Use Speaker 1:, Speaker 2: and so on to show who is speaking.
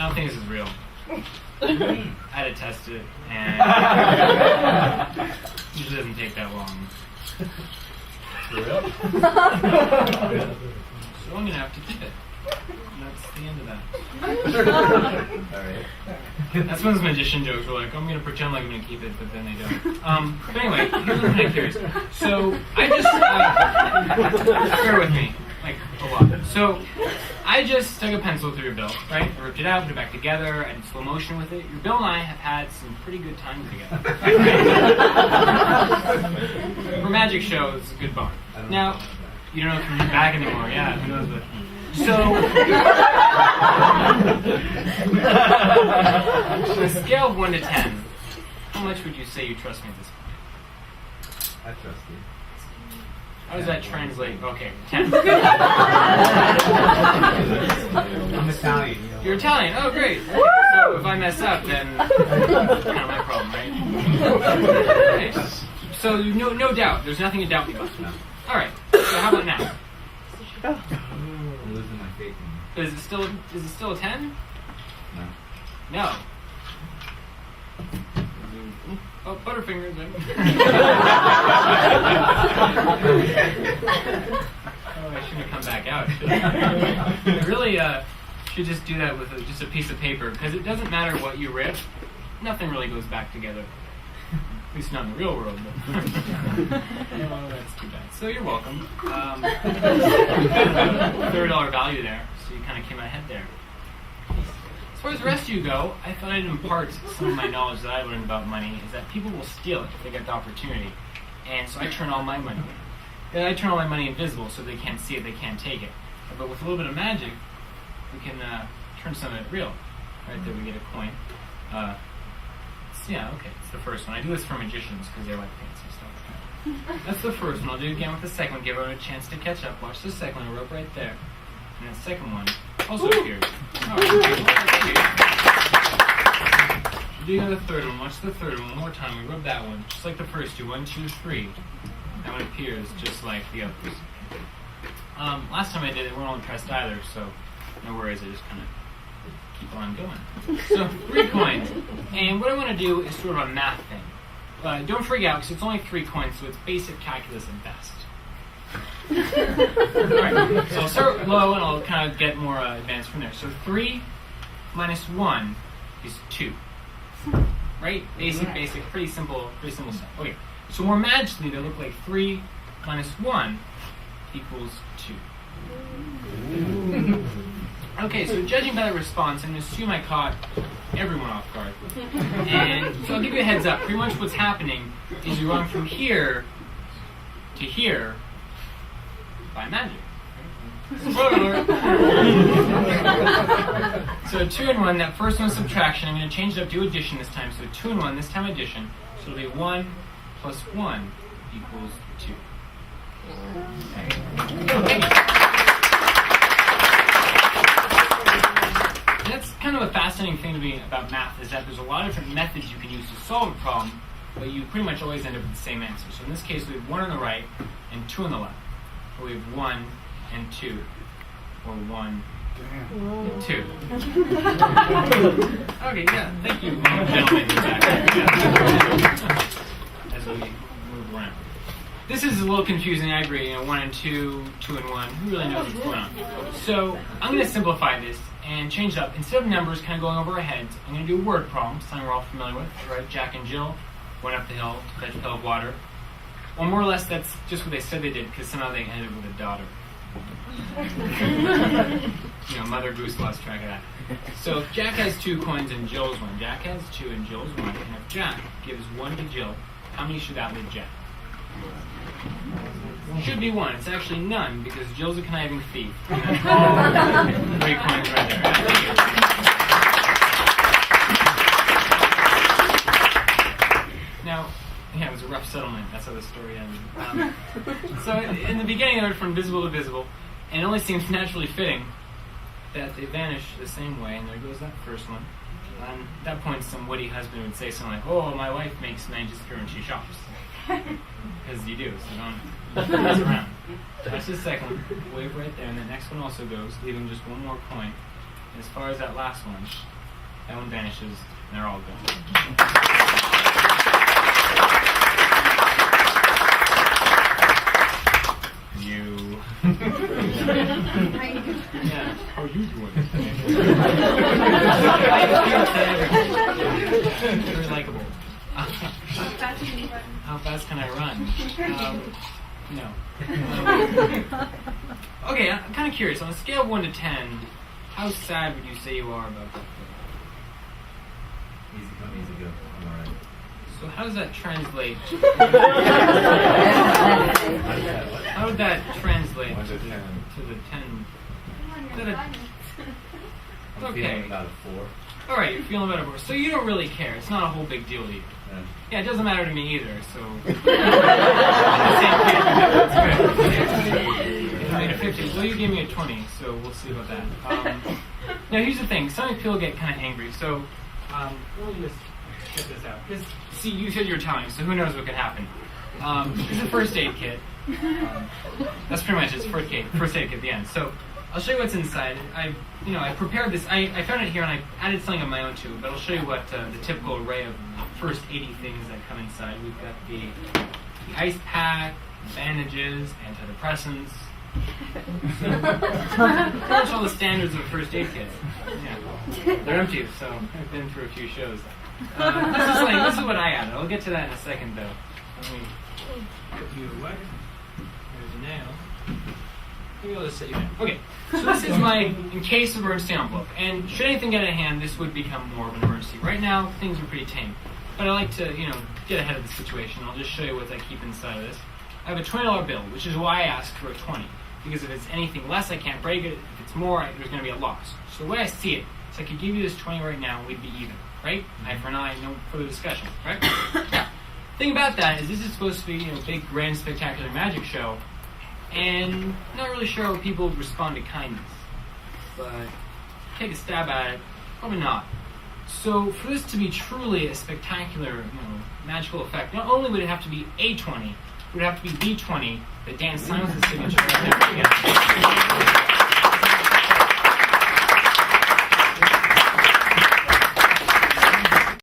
Speaker 1: I don't think this is real. I had to test it, and it usually doesn't take that long.
Speaker 2: Real?
Speaker 1: So I'm going to have to keep it. And that's the end of that.
Speaker 2: Alright.
Speaker 1: That's when those magician jokes were like, I'm going to pretend like I'm going to keep it, but then they don't. But anyway, here's what I'm kind of curious. So I just, bear with me, like a lot. So I just stuck a pencil through your bill, right? I ripped it out, put it back together, I did slow motion with it. Your bill and I have had some pretty good times together. For magic show, it's a good bond. Now, you don't know if you're back anymore. Yeah, who knows what. So, on a scale of 1 to 10, how much would you say you trust me at this point?
Speaker 2: I trust you.
Speaker 1: How does that translate? Okay, 10.
Speaker 2: I'm Italian.
Speaker 1: You're Italian? Oh, great. So if I mess up, then kind of my problem, right? Okay. So no doubt. There's nothing to doubt me about. All right. So how about now?
Speaker 2: I'm losing my faith in you.
Speaker 1: Is it still a 10?
Speaker 2: No.
Speaker 1: No. Oh, Butterfingers. Oh, I shouldn't have come back out. I really should just do that with just a piece of paper, because it doesn't matter what you rip. Nothing really goes back together. At least not in the real world. But oh, that's too bad. So you're welcome. $30 value there, so you kind of came out ahead there. As far as the rest of you go, I thought I'd impart some of my knowledge that I learned about money, is that people will steal it if they get the opportunity. And so I turn all my money in. I turn all my money invisible so they can't see it, they can't take it. But with a little bit of magic, we can turn some of it real. Right there we get a coin. Yeah, okay, it's the first one. I do this for magicians because they like fancy stuff. That's the first one. I'll do it again with the second one. Give everyone a chance to catch up. Watch the second one. Rope right there. And the second one also appears. Oh, do the third one. Watch the third one more time. We rub that one. Just like the first two. 1, 2, 3. That one appears just like the others. Last time I did it, we weren't all impressed either, so no worries. I just kind of keep on going. So 3 coins. And what I want to do is sort of a math thing. Don't freak out, because it's only 3 coins, so it's basic calculus at best. Alright, so I'll start low and I'll kind of get more advanced from there. So 3 minus 1 is 2. Right? Basic, pretty simple stuff. Okay, so more magically, they look like 3 minus 1 equals 2. Okay, so judging by the response, I'm going to assume I caught everyone off guard. And so I'll give you a heads up. Pretty much what's happening is you're going from here to here by magic. Spoiler alert. So 2 and 1, that first one's subtraction. I'm going to change it up to addition this time. So 2 and 1, this time addition. So it'll be 1 plus 1 equals 2. Okay. That's kind of a fascinating thing to me about math, is that there's a lot of different methods you can use to solve a problem, but you pretty much always end up with the same answer. So in this case, we have 1 on the right and 2 on the left. Or we have 1 and 2, or 1 and 2. Okay, yeah, thank you, gentlemen. As we move around. This is a little confusing, I agree. 1 and 2, 2 and 1. Who really knows what's going on? So I'm going to simplify this and change it up. Instead of numbers kind of going over our heads, I'm going to do a word problem, something we're all familiar with, right? Jack and Jill went up the hill to fetch a pail of water. Well, more or less, that's just what they said they did, because somehow they ended with a daughter. Mother Goose lost track of that. So if Jack has 2 coins and Jill's 1, Jack has 2 and Jill's 1, and if Jack gives 1 to Jill, how many should that leave Jack? Should be 1. It's actually none, because Jill's a conniving thief. And that's all 3 coins right there. Now, yeah, it was a rough settlement. That's how the story ended. So in the beginning, they went from visible to visible, and it only seems naturally fitting that they vanish the same way, and there goes that first one. And at that point, some witty husband would say something like, "Oh, my wife makes magic when she shops." Because you do, so don't mess around. That's the second one. Wave right there, and the next one also goes, leaving just 1 more coin. As far as that last one vanishes, and they're all gone. You. Yeah. How are you doing? Very likable. How fast can I run? No. Okay, I'm kind of curious. On a scale of 1 to 10, how sad would you say you are about that?
Speaker 2: Easy come, easy go. I'm alright.
Speaker 1: So how does that translate? How would that translate to the 10?
Speaker 2: I'm feeling about a 4.
Speaker 1: All right, you're feeling better. So you don't really care. It's not a whole big deal to you. Yeah, it doesn't matter to me either. So I made a 50. Well, you gave me a 20, so we'll see about that. Now, here's the thing. Some people get kind of angry. So let me just check this out. See, you said you were telling, so who knows what could happen. This is a first aid kit. That's pretty much it. It's first aid kit at the end. So I'll show you what's inside. I prepared this. I found it here and I added something of my own to it, but I'll show you what the typical array of first aid things that come inside. We've got the ice pack, bandages, antidepressants. So, pretty much all the standards of a first aid kit. Yeah. They're empty, so I've been through a few shows. This is what I added. I'll get to that in a second, though. Let me put you away. There's a nail. Maybe I'll just set you down. Okay, so this is my in case of emergency envelope. And should anything get out of hand, this would become more of an emergency. Right now, things are pretty tame. But I like to, get ahead of the situation. I'll just show you what I keep inside of this. I have a $20 bill, which is why I asked for a 20. Because if it's anything less, I can't break it. If it's more, there's going to be a loss. So the way I see it is I could give you this 20 right now, and we'd be even, right? Eye for an eye, no further discussion, right? Now, the thing about that is this is supposed to be a big, grand, spectacular magic show. And I'm not really sure how people would respond to kindness. But take a stab at it, probably not. So for this to be truly a spectacular, magical effect, not only would it have to be a 20, it would have to be the 20 that Dan Simon's signature right there.